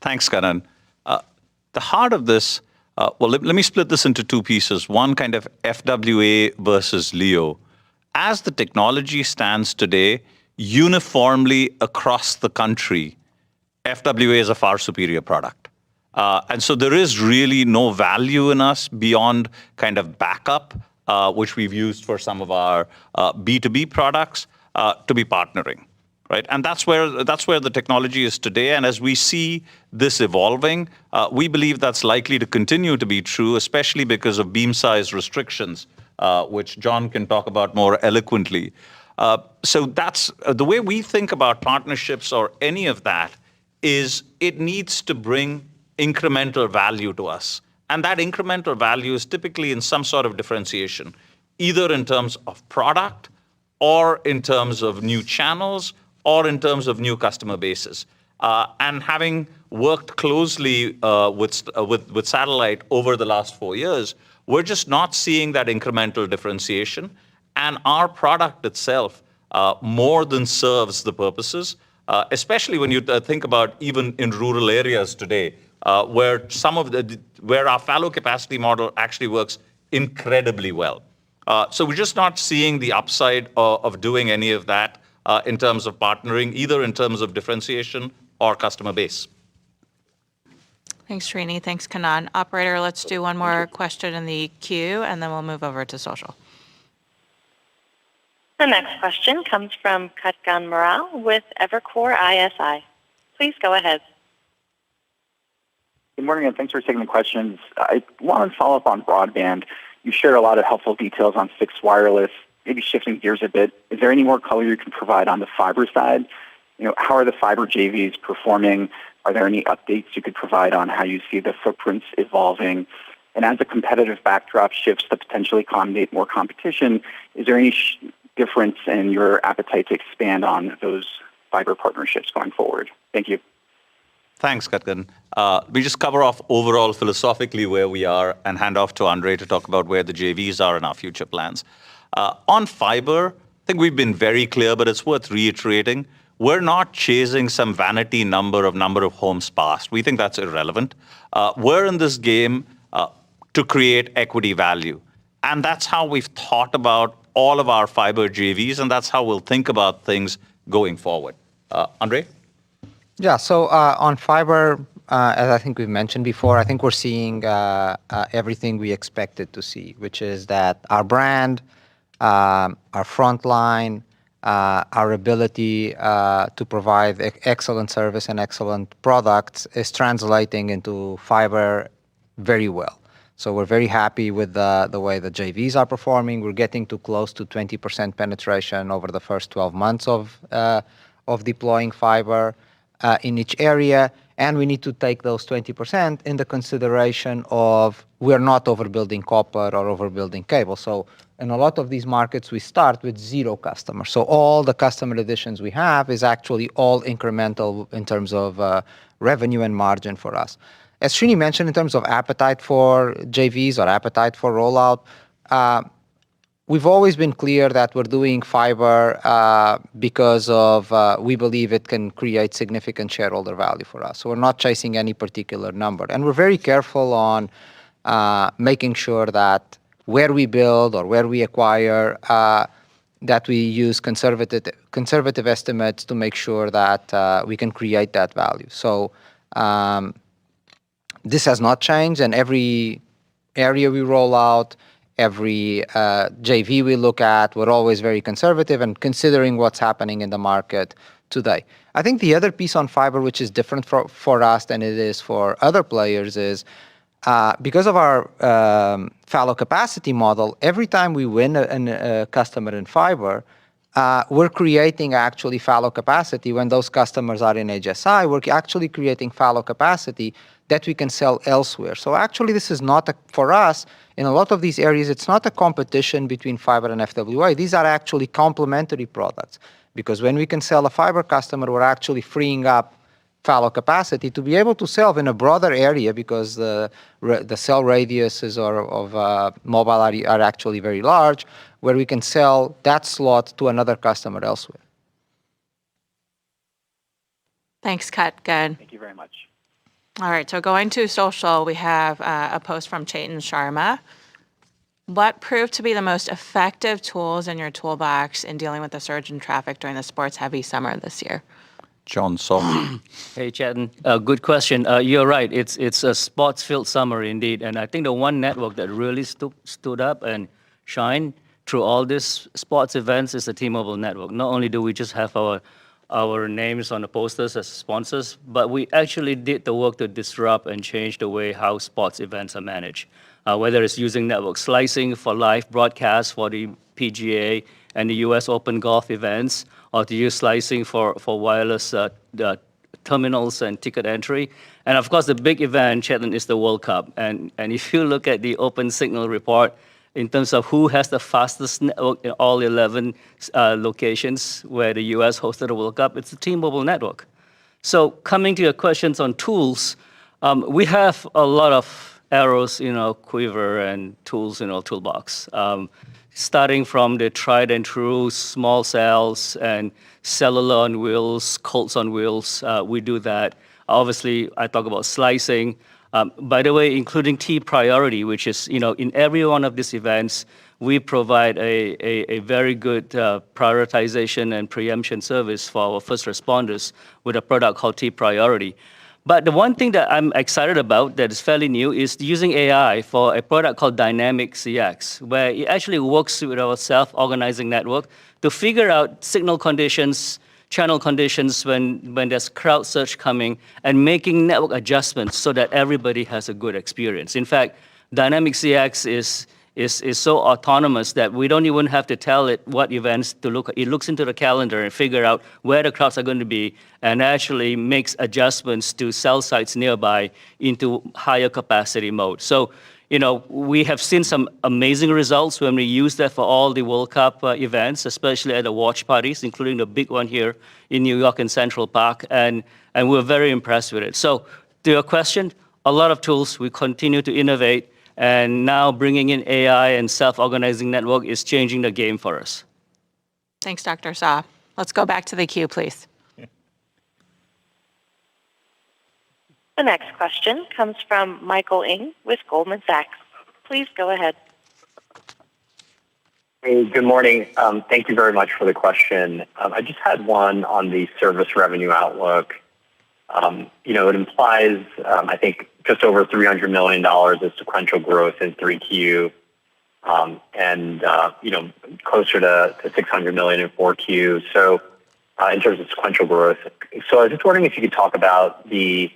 Thanks, Karan. The heart of this, let me split this into 2 pieces. One kind of FWA versus LEO. As the technology stands today, uniformly across the country, FWA is a far superior product. And so there is really no value in us beyond kind of backup, which we've used for some of our B2B products, to be partnering, right? And that's where the technology is today. And as we see this evolving, we believe that's likely to continue to be true, especially because of beam size restrictions, which John can talk about more eloquently. So that's the way we think about partnerships or any of that is it needs to bring incremental value to us. And that incremental value is typically in some sort of differentiation, either in terms of product or in terms of new channels or in terms of new customer bases. And having worked closely with satellite over the last 4 years, we're just not seeing that incremental differentiation. And our product itself more than serves the purposes, especially when you think about even in rural areas today, where our fallow capacity model actually works incredibly well. So we're just not seeing the upside of doing any of that in terms of partnering, either in terms of differentiation or customer base. Thanks, Srini. Thanks, Kannan. Operator, let's do one more question in the queue, and then we'll move over to social. The next question comes from Kutgun Morale with Evercore ISI. Please go ahead. Good morning, and thanks for taking the questions. I want to follow up on broadband. You shared a lot of helpful details on fixed wireless. Maybe shifting gears a bit, is there any more color you can provide on the fiber side? How are the fiber JVs performing? Are there any updates you could provide on how you see the footprints evolving? And as the competitive backdrop shifts to potentially accommodate more competition, is there any difference in your appetite to expand on those fiber partnerships going forward? Thank you. Thanks, Kutgun. We just cover off overall philosophically where we are and hand off to Andre to talk about where the JVs are in our future plans. On fiber, I think we've been very clear, but it's worth reiterating. We're not chasing some vanity number of homes passed. We think that's irrelevant. We're in this game to create equity value. And that's how we've thought about all of our fiber JVs, and that's how we'll think about things going forward. Andre? Yeah, so on fiber, as I think we've mentioned before, I think we're seeing everything we expected to see, which is that our brand, our frontline, our ability to provide excellent service and excellent products is translating into fiber very well. So we're very happy with the way the JVs are performing. We're getting to close to 20% penetration over the first 12 months of deploying fiber in each area. And we need to take those 20% into consideration of we're not overbuilding copper or overbuilding cable. So in a lot of these markets, we start with 0 customers. So all the customer additions we have is actually all incremental in terms of revenue and margin for us. As Srini mentioned, in terms of appetite for JVs or appetite for rollout, we've always been clear that we're doing fiber because of we believe it can create significant shareholder value for us. So we're not chasing any particular number. And we're very careful on making sure that where we build or where we acquire, that we use conservative estimates to make sure that we can create that value. So this has not changed, and every area we roll out, every JV we look at, we're always very conservative and considering what's happening in the market today. I think the other piece on fiber, which is different for us than it is for other players, is because of our fallow capacity model, every time we win a customer in fiber, we're creating actually fallow capacity. When those customers are in HSI, we're actually creating fallow capacity that we can sell elsewhere. So actually, this is not, for us, in a lot of these areas, it's not a competition between fiber and FWA. These are actually complementary products, because when we can sell a fiber customer, we're actually freeing up fallow capacity to be able to sell in a broader area, because the cell radiuses of mobile are actually very large, where we can sell that slot to another customer elsewhere. Thanks, Kutgun. Thank you very much. All right, so going to social, we have a post from Chetan Sharma. What proved to be the most effective tools in your toolbox in dealing with the surge in traffic during the sports-heavy summer this year? John Saw. Hey, Chetan. Good question. You're right. It's a sports-filled summer indeed, and I think the one network that really stood up and shined through all these sports events is the T-Mobile network. Not only do we just have our names on the posters as sponsors, but we actually did the work to disrupt and change the way how sports events are managed. Whether it's using network slicing for live broadcasts for the PGA and the US Open golf events, or to use slicing for wireless terminals and ticket entry. And of course, the big event, Chetan, is the World Cup. And if you look at the Open Signal report, in terms of who has the fastest network in all 11 locations where the US hosted the World Cup, it's the T-Mobile network. So coming to your questions on tools, we have a lot of arrows in our quiver and tools in our toolbox. Starting from the tried and true small cells and cellular on wheels, Colts on wheels, we do that. Obviously, I talk about slicing. By the way, including T-Priority, which is, in every one of these events, we provide a very good prioritization and preemption service for our first responders with a product called T-Priority. But the one thing that I'm excited about that is fairly new is using AI for a product called Dynamic CX, where it actually works with our self-organizing network to figure out signal conditions, channel conditions when there's crowd surge coming, and making network adjustments so that everybody has a good experience. In fact, Dynamic CX is so autonomous that we don't even have to tell it what events to look at. It looks into the calendar and figure out where the crowds are going to be and actually makes adjustments to cell sites nearby into higher capacity mode. So, we have seen some amazing results when we use that for all the World Cup events, especially at the watch parties, including the big one here in New York in Central Park, and we're very impressed with it. So, to your question, a lot of tools, we continue to innovate, and now bringing in AI and self-organizing network is changing the game for us. Thanks, Dr. Shah. Let's go back to the queue, please. The next question comes from Michael Ng with Goldman Sachs. Please go ahead. Hey, good morning. Thank you very much for the question. I just had one on the service revenue outlook. It implies, I think, just over $300 million of sequential growth in 3Q, and closer to $600 million in 4Q. So, in terms of sequential growth, so I was just wondering if you could talk about the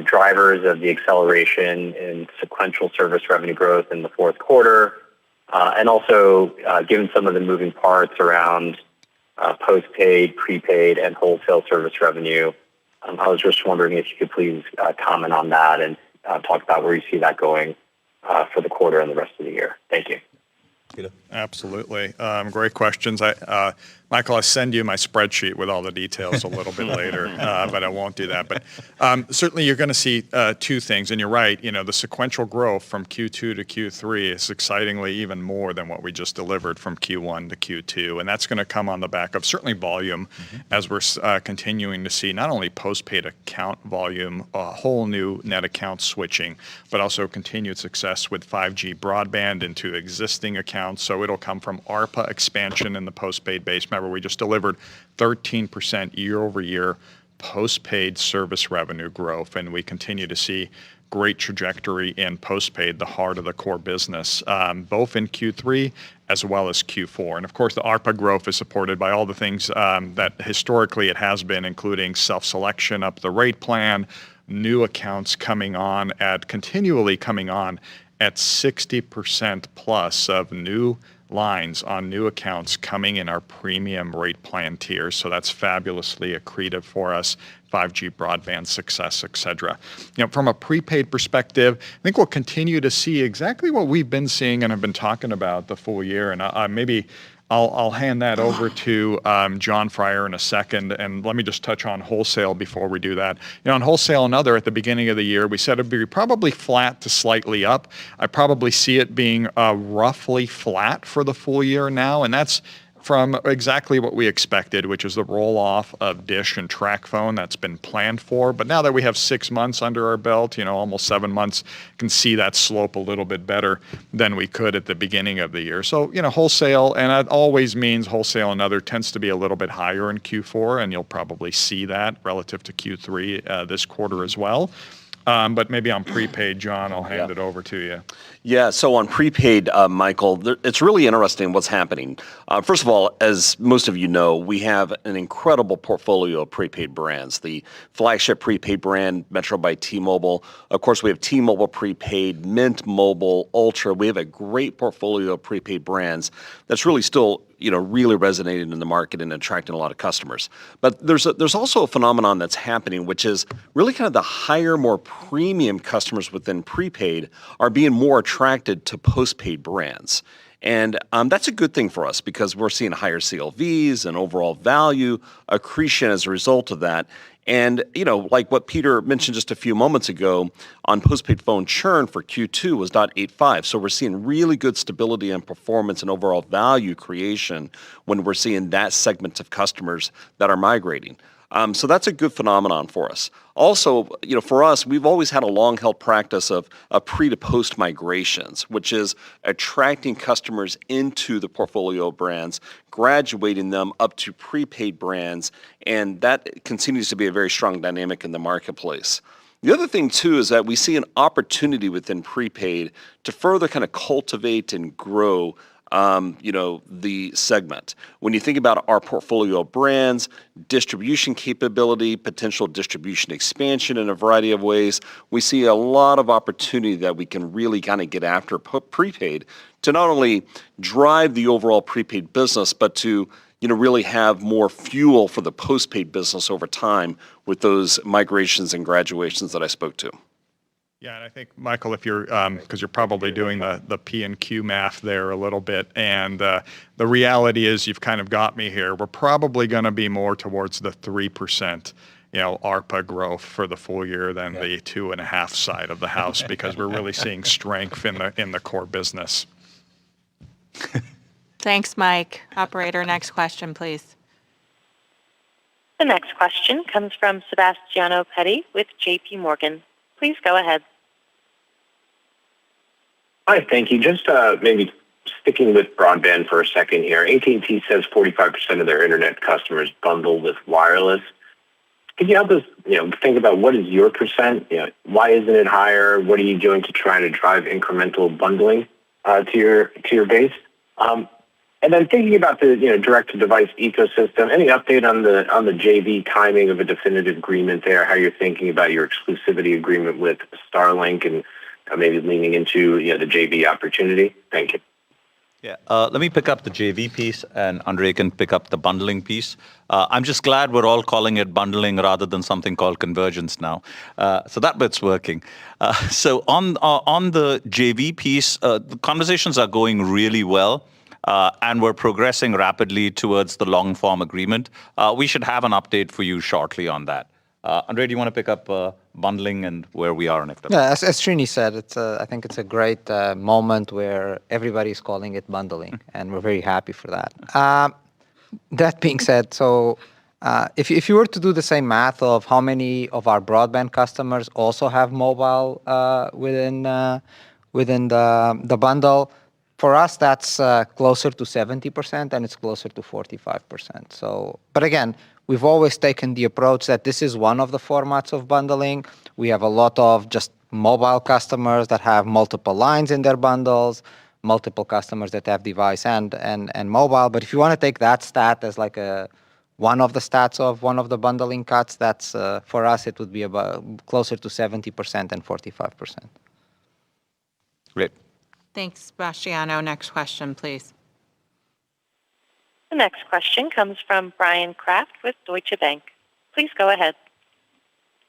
drivers of the acceleration in sequential service revenue growth in the fourth quarter, and also given some of the moving parts around postpaid, prepaid, and wholesale service revenue. I was just wondering if you could please comment on that and talk about where you see that going for the quarter and the rest of the year. Thank you. Absolutely. Great questions. Michael, I'll send you my spreadsheet with all the details a little bit later, but I won't do that. But certainly you're going to see two things. And you're right, the sequential growth from Q2 to Q3 is excitingly even more than what we just delivered from Q1 to Q2. And that's going to come on the back of certainly volume as we're continuing to see not only postpaid account volume, a whole new net account switching, but also continued success with 5G broadband into existing accounts. So it'll come from ARPA expansion in the postpaid base. Remember, we just delivered 13% year over year postpaid service revenue growth, and we continue to see great trajectory in postpaid, the heart of the core business, both in Q3 as well as Q4. And of course, the ARPA growth is supported by all the things that historically it has been, including self-selection up the rate plan, new accounts continually coming on at 60% plus of new lines on new accounts coming in our premium rate plan tiers. So that's fabulously accretive for us, 5G broadband success, et cetera. From a prepaid perspective, I think we'll continue to see exactly what we've been seeing and have been talking about the full year. And maybe I'll hand that over to John Fryer in a second, and let me just touch on wholesale before we do that. On wholesale and other, at the beginning of the year, we said it'd be probably flat to slightly up. I probably see it being roughly flat for the full year now, and that's from exactly what we expected, which is the roll-off of Dish and TracFone that's been planned for. But now that we have 6 months under our belt, almost 7 months, can see that slope a little bit better than we could at the beginning of the year. So, wholesale, and that always means wholesale and other tends to be a little bit higher in Q4, and you'll probably see that relative to Q3 this quarter as well. But maybe on prepaid, John, I'll hand it over to you. Yeah, so on prepaid, Michael, it's really interesting what's happening. First of all, as most of you know, we have an incredible portfolio of prepaid brands. The flagship prepaid brand, Metro by T-Mobile. Of course, we have T-Mobile Prepaid, Mint Mobile, Ultra. We have a great portfolio of prepaid brands that's really still really resonating in the market and attracting a lot of customers. But there's also a phenomenon that's happening, which is really kind of the higher, more premium customers within prepaid are being more attracted to postpaid brands. And that's a good thing for us because we're seeing higher CLVs and overall value accretion as a result of that. And, like what Peter mentioned just a few moments ago, on postpaid phone churn for Q2 was 0.85. So we're seeing really good stability and performance and overall value creation when we're seeing that segment of customers that are migrating. So that's a good phenomenon for us. Also, for us, we've always had a long-held practice of pre to post migrations, which is attracting customers into the portfolio of brands, graduating them up to prepaid brands, and that continues to be a very strong dynamic in the marketplace. The other thing, too, is that we see an opportunity within prepaid to further kind of cultivate and grow the segment. When you think about our portfolio of brands, distribution capability, potential distribution expansion in a variety of ways, we see a lot of opportunity that we can really kind of get after prepaid to not only drive the overall prepaid business, but to really have more fuel for the postpaid business over time with those migrations and graduations that I spoke to. Yeah, and I think, Michael, if you're, because you're probably doing the P and Q math there a little bit, and the reality is you've kind of got me here. We're probably going to be more towards the 3%, ARPA growth for the full year than the 2.5 side of the house, because we're really seeing strength in the core business. Thanks, Mike. Operator, next question, please. The next question comes from Sebastiano Petti with J.P. Morgan. Please go ahead. Hi, thank you. Just maybe sticking with broadband for a second here. AT&T says 45% of their internet customers bundle with wireless. Can you help us, think about what is your percent? Why isn't it higher? What are you doing to try to drive incremental bundling to your base? And then thinking about the direct-to-device ecosystem, any update on the JV timing of a definitive agreement there? How you're thinking about your exclusivity agreement with Starlink and maybe leaning into the JV opportunity? Thank you. Yeah, let me pick up the JV piece, and Andre can pick up the bundling piece. I'm just glad we're all calling it bundling rather than something called convergence now. So that bit's working. So on the JV piece, the conversations are going really well. And we're progressing rapidly towards the long-form agreement. We should have an update for you shortly on that. Andre, do you want to pick up bundling and where we are on FWA? Yeah, as Srini said, I think it's a great moment where everybody's calling it bundling, and we're very happy for that. That being said, so if you were to do the same math of how many of our broadband customers also have mobile within the bundle, for us, that's closer to 70%, and it's closer to 45%. So, but again, we've always taken the approach that this is one of the formats of bundling. We have a lot of just mobile customers that have multiple lines in their bundles, multiple customers that have device and mobile. But if you want to take that stat as like one of the stats of one of the bundling cuts, that's for us, it would be about closer to 70% and 45%. Great. Thanks, Sebastiano. Next question, please. The next question comes from Brian Kraft with Deutsche Bank. Please go ahead.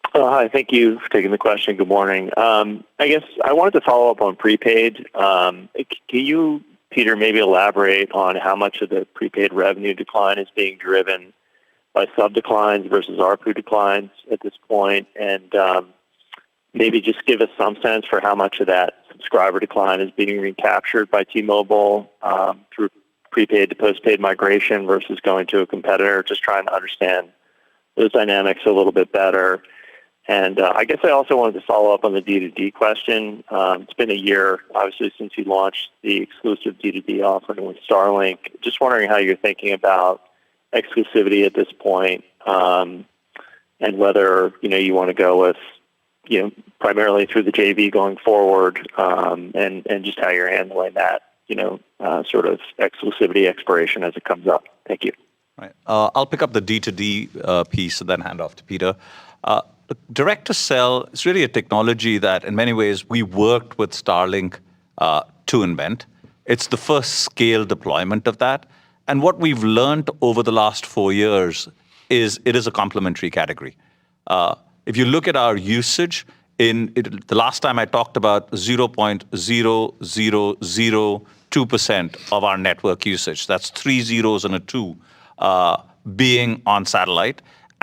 Hi, thank you for taking the question. Good morning. I guess I wanted to follow up on prepaid. Can you, Peter, maybe elaborate on how much of the prepaid revenue decline is being driven by sub declines versus ARPU declines at this point? And maybe just give us some sense for how much of that subscriber decline is being recaptured by T-Mobile through prepaid to postpaid migration versus going to a competitor, just trying to understand those dynamics a little bit better. And I guess I also wanted to follow up on the D2D question. It's been a year, obviously, since you launched the exclusive D2D offering with Starlink. Just wondering how you're thinking about exclusivity at this point, and whether you want to go with primarily through the JV going forward, and just how you're handling that, sort of exclusivity expiration as it comes up. Thank you. Right. I'll pick up the D2D piece and then hand off to Peter. Direct to cell is really a technology that, in many ways, we worked with Starlink to invent. It's the first scale deployment of that. And what we've learned over the last 4 years is it is a complementary category. If you look at our usage, the last time I talked about 0.0002% of our network usage, that's 3 zeros and a 2, being on satellite.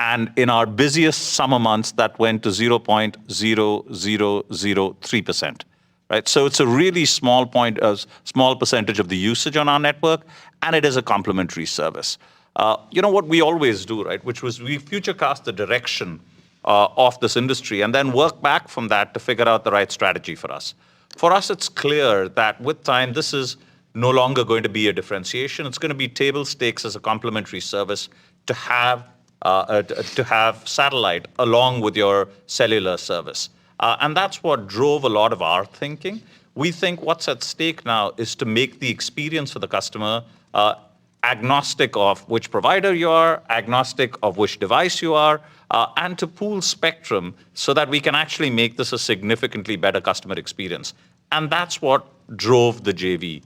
And in our busiest summer months, that went to 0.0003%. Right? So it's a really small percentage of the usage on our network, and it is a complementary service. What we always do, right, which was we futurecast the direction of this industry and then work back from that to figure out the right strategy for us. For us, it's clear that with time, this is no longer going to be a differentiation. It's going to be table stakes as a complementary service to have satellite along with your cellular service. And that's what drove a lot of our thinking. We think what's at stake now is to make the experience for the customer agnostic of which provider you are, agnostic of which device you are, and to pool spectrum so that we can actually make this a significantly better customer experience. And that's what drove the JV.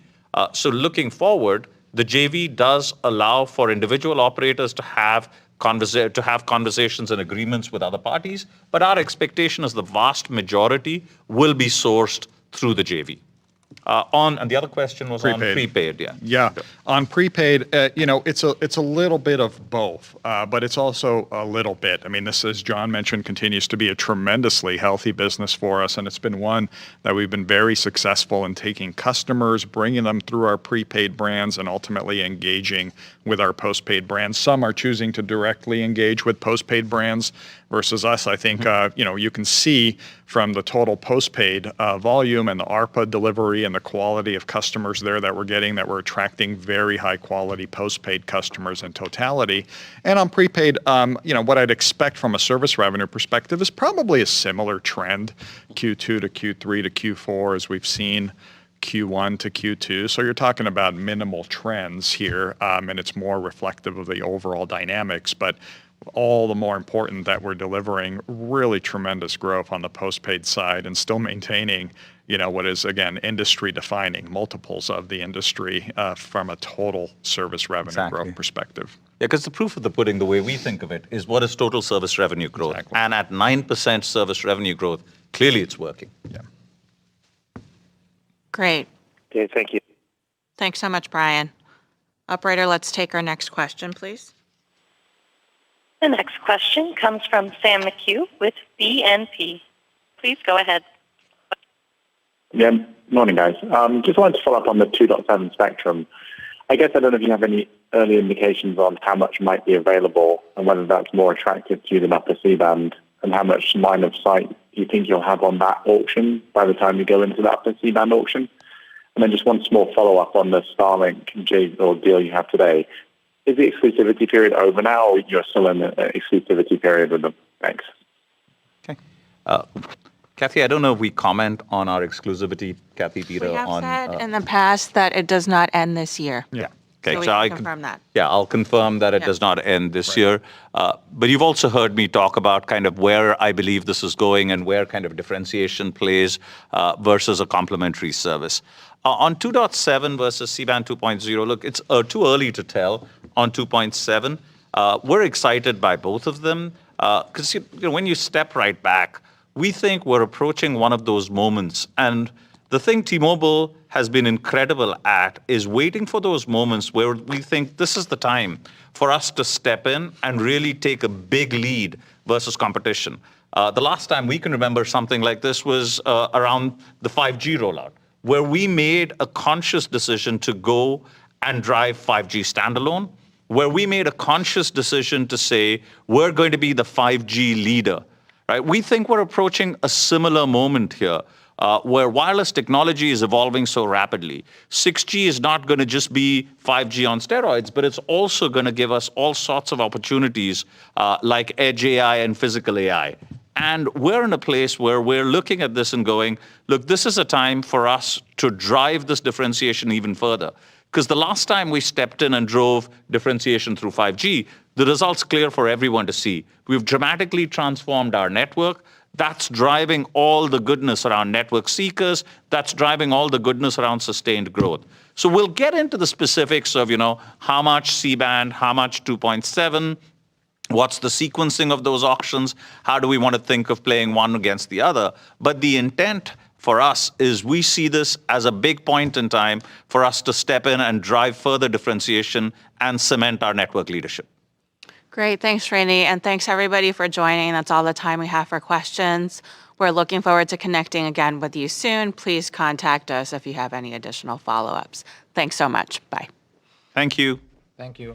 So looking forward, the JV does allow for individual operators to have conversations and agreements with other parties, but our expectation is the vast majority will be sourced through the JV. And the other question was on prepaid. Yeah, on prepaid, it's a little bit of both, but it's also a little bit. I mean, this, as John mentioned, continues to be a tremendously healthy business for us, and it's been one that we've been very successful in taking customers, bringing them through our prepaid brands, and ultimately engaging with our postpaid brands. Some are choosing to directly engage with postpaid brands versus us. I think you can see from the total postpaid volume and the ARPA delivery and the quality of customers there that we're getting, that we're attracting very high quality postpaid customers in totality. And on prepaid, what I'd expect from a service revenue perspective is probably a similar trend, Q2 to Q3 to Q4, as we've seen Q1 to Q2. So you're talking about minimal trends here, and it's more reflective of the overall dynamics. But all the more important that we're delivering really tremendous growth on the postpaid side and still maintaining, what is, again, industry defining multiples of the industry from a total service revenue growth perspective. Yeah, because the proof of the pudding, the way we think of it, is what is total service revenue growth. Exactly. And at 9% service revenue growth, clearly it's working. Yeah. Great. Okay, thank you. Thanks so much, Brian. Operator, let's take our next question, please. The next question comes from Sam McHugh with BNP. Please go ahead. Yeah, morning, guys. Just wanted to follow up on the 2.7 spectrum. I guess I don't know if you have any early indications on how much might be available and whether that's more attractive to you than upper C-band, and how much line of sight you think you'll have on that auction by the time you go into that upper C-band auction. And then just one small follow-up on the Starlink deal you have today. Is the exclusivity period over now, or you're still in the exclusivity period with them? Thanks. Okay. Kathy, I don't know if we comment on our exclusivity, Kathy, Peter. We have said in the past that it does not end this year. Yeah. Okay, so we can confirm that. Yeah, I'll confirm that it does not end this year. But you've also heard me talk about kind of where I believe this is going and where kind of differentiation plays versus a complementary service. On 2.7 versus C-band 2.0, look, it's too early to tell on 2.7. We're excited by both of them because when you step right back, we think we're approaching one of those moments. And the thing T-Mobile has been incredible at is waiting for those moments where we think this is the time for us to step in and really take a big lead versus competition. The last time we can remember something like this was around the 5G rollout, where we made a conscious decision to go and drive 5G standalone, where we made a conscious decision to say, we're going to be the 5G leader, right? We think we're approaching a similar moment here, where wireless technology is evolving so rapidly. 6G is not going to just be 5G on steroids, but it's also going to give us all sorts of opportunities like edge AI and physical AI. And we're in a place where we're looking at this and going, look, this is a time for us to drive this differentiation even further. Because the last time we stepped in and drove differentiation through 5G, the result's clear for everyone to see. We've dramatically transformed our network. That's driving all the goodness around network seekers. That's driving all the goodness around sustained growth. So we'll get into the specifics of, how much C-band, how much 2.7, what's the sequencing of those auctions? How do we want to think of playing one against the other? But the intent for us is we see this as a big point in time for us to step in and drive further differentiation and cement our network leadership. Great. Thanks, Srini. And thanks, everybody, for joining. That's all the time we have for questions. We're looking forward to connecting again with you soon. Please contact us if you have any additional follow-ups. Thanks so much. Bye. Thank you. Thank you.